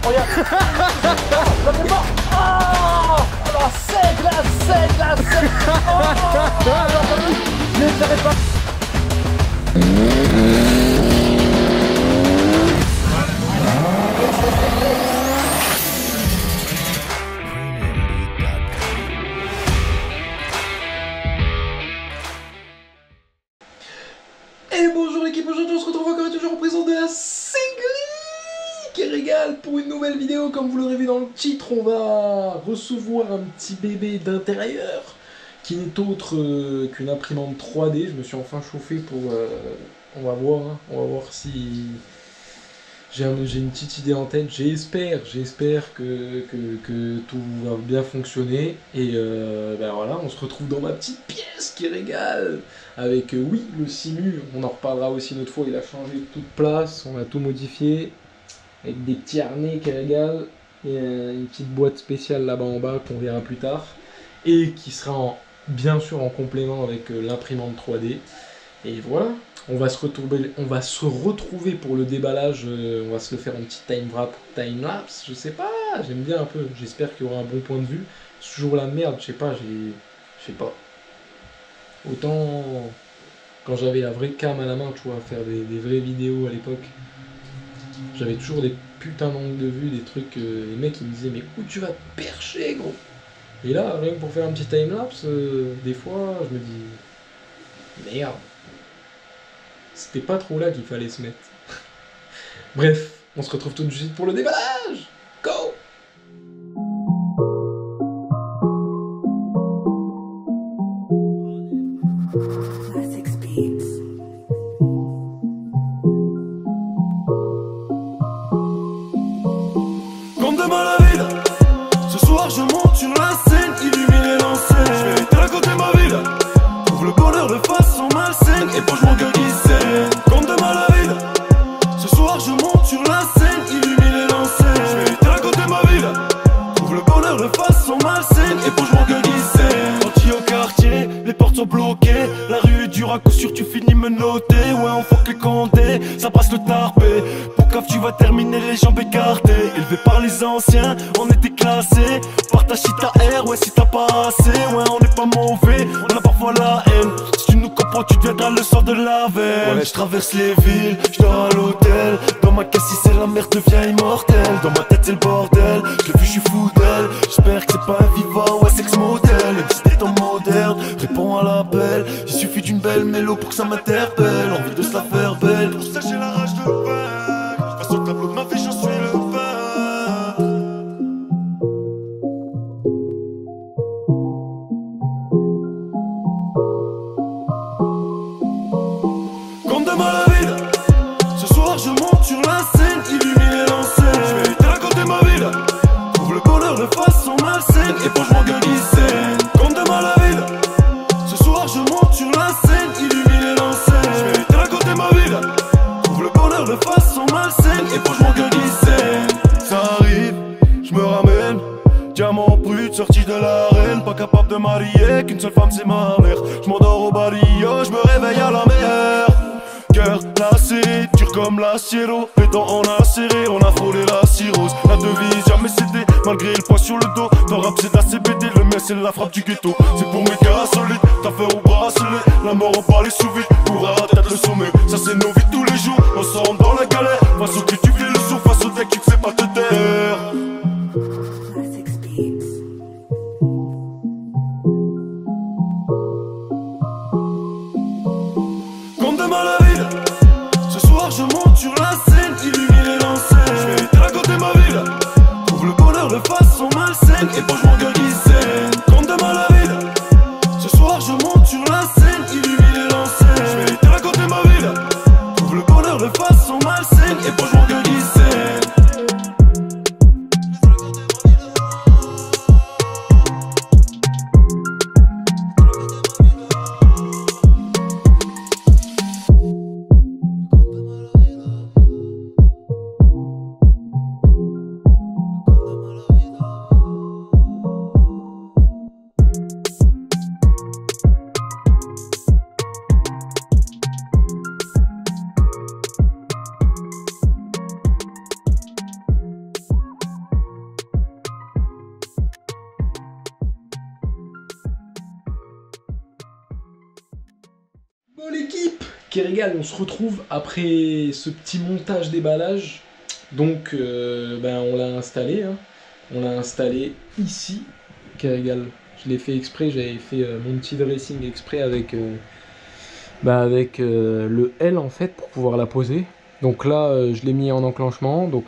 Regarde. Ça fait pas. Ah, la sec, la sec, la sec. Oh, ne t'arrête pas. Et bonjour l'équipe, aujourd'hui on se retrouve encore et toujours en présence de la Singri qui régale pour une nouvelle vidéo. Comme vous l'aurez vu dans le titre, on va recevoir un petit bébé d'intérieur qui n'est autre qu'une imprimante 3D. Je me suis enfin chauffé pour... on va voir si... J'ai une petite idée en tête, j'espère que tout va bien fonctionner. Et ben voilà, on se retrouve dans ma petite pièce qui régale. Avec, oui, le Simu, on en reparlera aussi une autre fois, il a changé de toute place, on a tout modifié. Avec des petits harnais qui régalent, et une petite boîte spéciale là-bas en bas qu'on verra plus tard. Et qui sera bien sûr en complément avec l'imprimante 3D. Et voilà, on va se retrouver pour le déballage, on va se le faire en petit time lapse, je sais pas, j'aime bien un peu, j'espère qu'il y aura un bon point de vue. C'est toujours la merde, je sais pas. Autant quand j'avais la vraie cam à la main, tu vois, faire des vraies vidéos à l'époque, j'avais toujours des putains d'angles de vue, des trucs, les mecs ils me disaient mais où tu vas te percher gros. Et là, rien que pour faire un petit time lapse, des fois je me dis merde. C'était pas trop là qu'il fallait se mettre. Bref, on se retrouve tout de suite pour le déballage. Go! Comme demain la ville, ce soir je monte sur la scène, illuminé l'enseigne. Je vais te raconter ma ville, trouve le bonheur de façon malsaine, et franchement que comme demain la ville, ce soir je monte sur la scène, illuminé l'enseigne. Je vais te raconter ma ville, trouve le bonheur de façon malsaine, et franchement que sorti au quartier, les portes sont bloquées, la rue est dure, à coup sûr tu finis menotté. Ouais on fuck les condés, ça passe le tarpé. Pour caf tu vas terminer les jambes écartées. Élevé par les anciens, on était classés. Partage si t'as air, ouais si t'as pas assez. Ouais on n'est pas mauvais, on a parfois la haine. Si tu nous comprends tu deviendras le sort de la veine. Ouais je traverse les villes, je dors à l'hôtel. Dans ma caisse si c'est la merde devient immortelle. Dans ma tête c'est le bordel, je l'ai vu je suis fou d'elle. J'espère que c'est pas un vivant, ouais sex modèle. Exister en moderne, réponds à l'appel. Il suffit d'une belle mélo pour que ça m'interpelle. Envie de se la faire belle, pour ça j'ai la rage de vaincre. Je passe au tableau de ma vie, j'en suis le vainqueur. Comme demain la ville, ce soir je monte sur la scène, illuminé l'enseigne. Je vais te raconter ma ville, trouve le bonheur de façon malsaine, et franchement que scène. Comme demain la ville, ce soir je monte sur la scène, illuminé l'enseigne. Je vais te raconter ma ville, trouve le bonheur de façon malsaine, et franchement que scène. Ça arrive, je me ramène, diamant brut sorti de l'arène. Pas capable de marier, qu'une seule femme c'est ma mère. Je m'endors au barrio, je me réveille à la mer. Cœur lassé, dur comme la cielo. Les dents on a serré, on a frôlé la cirrhose. La devise jamais cédé, malgré le poids sur le dos. Ton rap c'est de la CBD, le mien c'est la frappe du ghetto. C'est pour mes gars solides, t'as fait au bracelet. La mort on parle sous vide, pour atteindre le sommet. Ça c'est nos vies tous les jours, ensemble dans la galère. Face au cul tu fais le saut, face au deck tu ne sais pas te taire. Comme demain la ville, ce soir je monte sur la scène, illuminé l'enseigne. Je vais te raconter ma ville, trouve le bonheur de façon malsaine, et franchement que scène. Comme demain la ville, ce soir je monte sur la scène, illuminé l'enseigne. Je vais te raconter ma ville, trouve le bonheur de façon malsaine, et franchement que scène. Bon l'équipe, Kerrigal, on se retrouve après ce petit montage déballage. Donc on l'a installé, hein. On l'a installé ici, Kerrigal. Je l'ai fait exprès, j'avais fait mon petit dressing exprès avec, le L en fait pour pouvoir la poser. Donc là je l'ai mis en enclenchement, donc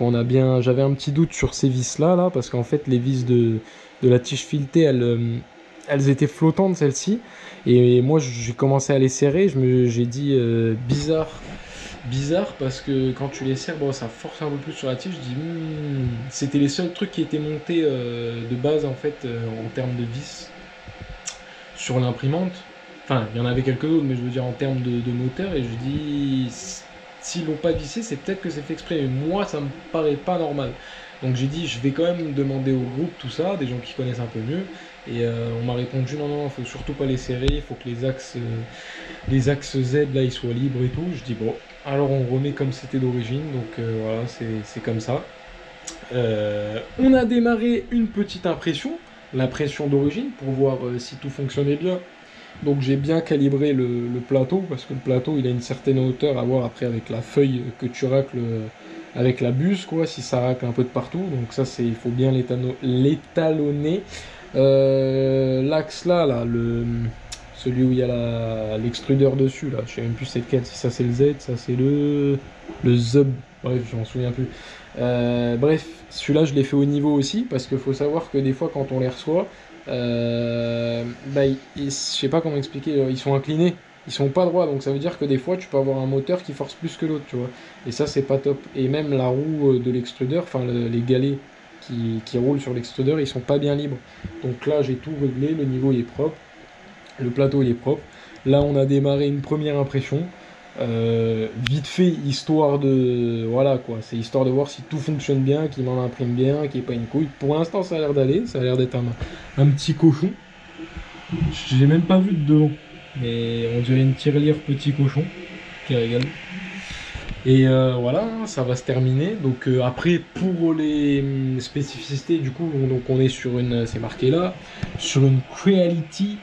j'avais un petit doute sur ces vis là, parce qu'en fait les vis de la tige filetée elles étaient flottantes celles-ci, et moi j'ai commencé à les serrer, j'ai dit bizarre parce que quand tu les serres, bon, ça force un peu plus sur la tige. Je dis c'était les seuls trucs qui étaient montés de base en fait en termes de vis sur l'imprimante. Enfin, il y en avait quelques autres, mais je veux dire en termes de moteur, et je dis s'ils l'ont pas vissé, c'est peut-être que c'est fait exprès, mais moi ça me paraît pas normal. Donc j'ai dit je vais quand même demander au groupe tout ça, des gens qui connaissent un peu mieux, et on m'a répondu non, faut surtout pas les serrer, il faut que les axes Z là ils soient libres et tout. Je dis bon, alors on remet comme c'était d'origine, donc voilà, c'est comme ça. On a démarré une petite impression, l'impression d'origine, pour voir si tout fonctionnait bien. Donc j'ai bien calibré le plateau, parce que le plateau il a une certaine hauteur à voir après avec la feuille que tu racles avec la buse, quoi, si ça racle un peu de partout. Donc ça il faut bien l'étalonner. L'axe là, celui où il y a l'extrudeur dessus, là, je sais même plus c'est lequel, si ça c'est le Z, ça c'est le ZUB, bref, je m'en souviens plus. Bref, celui-là je l'ai fait au niveau aussi, parce qu'il faut savoir que des fois quand on les reçoit, je sais pas comment expliquer, ils sont inclinés, ils sont pas droits, donc ça veut dire que des fois tu peux avoir un moteur qui force plus que l'autre, tu vois, et ça c'est pas top. Et même la roue de l'extrudeur, enfin les galets qui roulent sur l'extrudeur, ils sont pas bien libres. Donc là j'ai tout réglé, le niveau il est propre, le plateau il est propre. Là on a démarré une première impression, vite fait, histoire de voilà quoi, c'est histoire de voir si tout fonctionne bien, qu'il m'en imprime bien, qu'il n'y ait pas une couille. Pour l'instant ça a l'air d'aller, ça a l'air d'être un petit cochon. J'ai même pas vu de devant, mais on dirait une tirelire petit cochon qui régale. Et voilà, ça va se terminer. Donc après, pour les spécificités, du coup, donc on est sur une, c'est marqué là, sur une Creality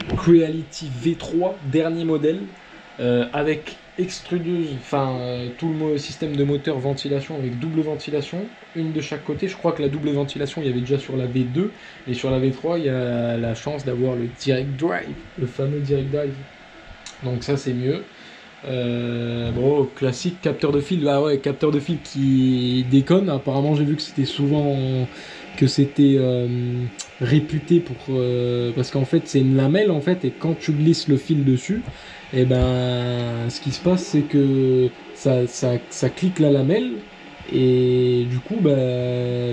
V3 dernier modèle, avec extrudeuse, enfin tout le système de moteur ventilation avec double ventilation, une de chaque côté. Je crois que la double ventilation il y avait déjà sur la V2, et sur la V3 il y a la chance d'avoir le direct drive, le fameux direct drive. Donc ça c'est mieux. Bon, classique, capteur de fil, bah ouais, capteur de fil qui déconne. Apparemment j'ai vu que c'était souvent réputé pour parce qu'en fait c'est une lamelle en fait, et quand tu glisses le fil dessus, et ben ce qui se passe c'est que ça clique la lamelle, et du coup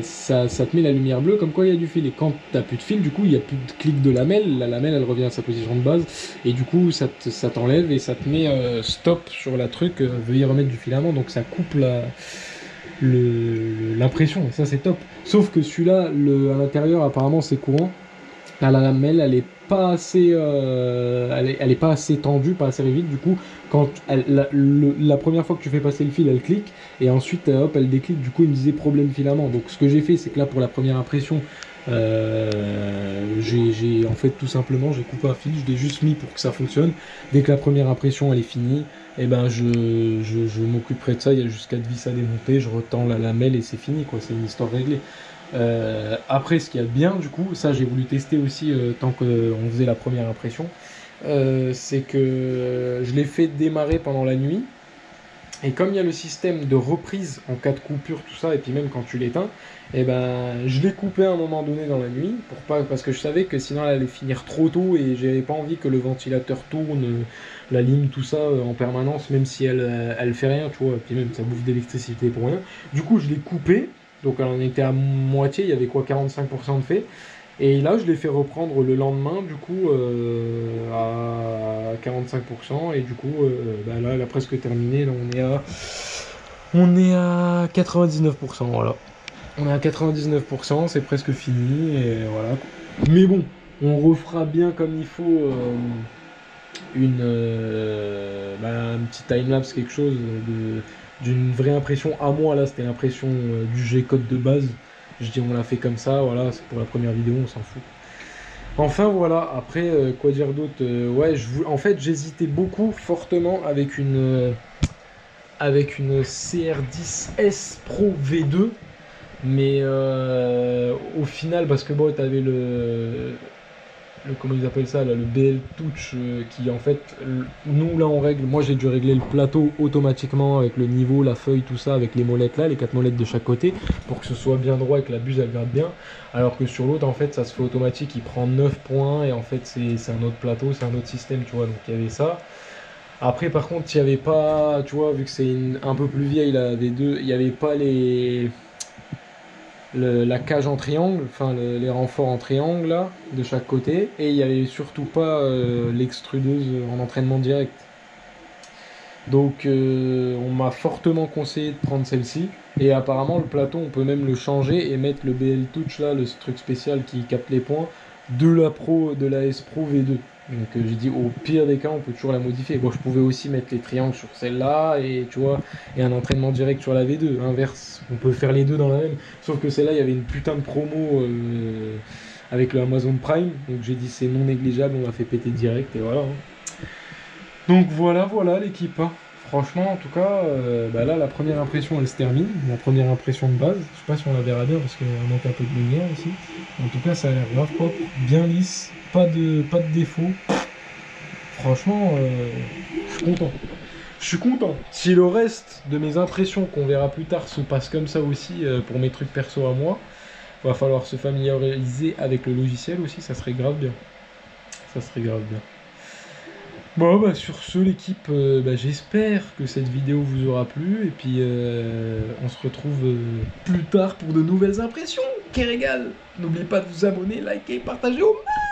ça te met la lumière bleue comme quoi il y a du fil. Et quand t'as plus de fil, du coup il n'y a plus de clic de lamelle, la lamelle elle revient à sa position de base, et du coup ça t'enlève et ça te met stop sur la truc, veuillez remettre du filament, donc ça coupe l'impression, et ça c'est top. Sauf que celui-là, à l'intérieur apparemment c'est courant, la lamelle elle est pas assez elle est pas assez tendue, pas assez rigide, du coup quand la première fois que tu fais passer le fil elle clique, et ensuite hop elle déclique. Du coup il me disait problème filament. Donc ce que j'ai fait c'est que là pour la première impression j'ai en fait tout simplement j'ai coupé un fil, je l'ai juste mis pour que ça fonctionne. Dès que la première impression elle est finie, et ben je m'occuperai de ça. Il y a juste 4 vis à démonter, je retends la lamelle et c'est fini quoi, c'est une histoire réglée. Après ce qu'il y a de bien, du coup ça j'ai voulu tester aussi tant qu'on faisait la première impression, c'est que je l'ai fait démarrer pendant la nuit, et comme il y a le système de reprise en cas de coupure, tout ça, et puis même quand tu l'éteins, et ben je l'ai coupé à un moment donné dans la nuit parce que je savais que sinon elle allait finir trop tôt, et j'avais pas envie que le ventilateur tourne, la lime, tout ça en permanence, même si elle fait rien, tu vois, et puis même ça bouffe d'électricité pour rien. Du coup je l'ai coupé, donc on était à moitié, il y avait quoi, 45% de fait. Et là, je l'ai fait reprendre le lendemain, du coup, à 45%. Et du coup, là, elle a presque terminé. Là, on est à 99%, voilà. On est à 99%, c'est presque fini, et voilà. Mais bon, on refera bien comme il faut un petit timelapse, quelque chose d'une vraie impression à moi. Là, c'était l'impression du G-code de base. Je dis on l'a fait comme ça, voilà, c'est pour la première vidéo, on s'en fout. Enfin voilà, après quoi dire d'autre, ouais, en fait j'hésitais beaucoup fortement avec une CR10S Pro V2, mais au final, parce que bon, t'avais comment ils appellent ça là, le BL Touch qui en fait, nous là on règle, moi j'ai dû régler le plateau automatiquement avec le niveau, la feuille, tout ça, avec les molettes là, les 4 molettes de chaque côté, pour que ce soit bien droit et que la buse elle gratte bien, alors que sur l'autre en fait ça se fait automatique, il prend 9 points et en fait c'est un autre plateau, c'est un autre système, tu vois, donc il y avait ça. Après par contre il n'y avait pas, tu vois, vu que c'est un peu plus vieille la V2, il n'y avait pas la cage en triangle, enfin les renforts en triangle là, de chaque côté, et il n'y avait surtout pas l'extrudeuse en entraînement direct. Donc on m'a fortement conseillé de prendre celle-ci, et apparemment le plateau on peut même le changer et mettre le BL Touch là, le truc spécial qui capte les points, de la S Pro V2. Donc j'ai dit au pire des cas on peut toujours la modifier. Bon, je pouvais aussi mettre les triangles sur celle-là et tu vois, et un entraînement direct sur la V2. Inverse, on peut faire les deux dans la même. Sauf que celle-là il y avait une putain de promo avec le Amazon Prime. Donc j'ai dit c'est non négligeable, on l'a fait péter direct et voilà. Donc voilà l'équipe. Hein. Franchement, en tout cas, bah là la première impression elle se termine. La première impression de base. Je sais pas si on la verra bien parce qu'on manque un peu de lumière ici. En tout cas, ça a l'air grave propre, bien lisse. Pas de défaut. Franchement, je suis content. Je suis content. Si le reste de mes impressions qu'on verra plus tard se passe comme ça aussi pour mes trucs perso à moi, va falloir se familiariser avec le logiciel aussi, ça serait grave bien. Ça serait grave bien. Bon bah sur ce l'équipe, j'espère que cette vidéo vous aura plu et puis on se retrouve plus tard pour de nouvelles impressions. Quel régal! N'oubliez pas de vous abonner, liker, partager au max.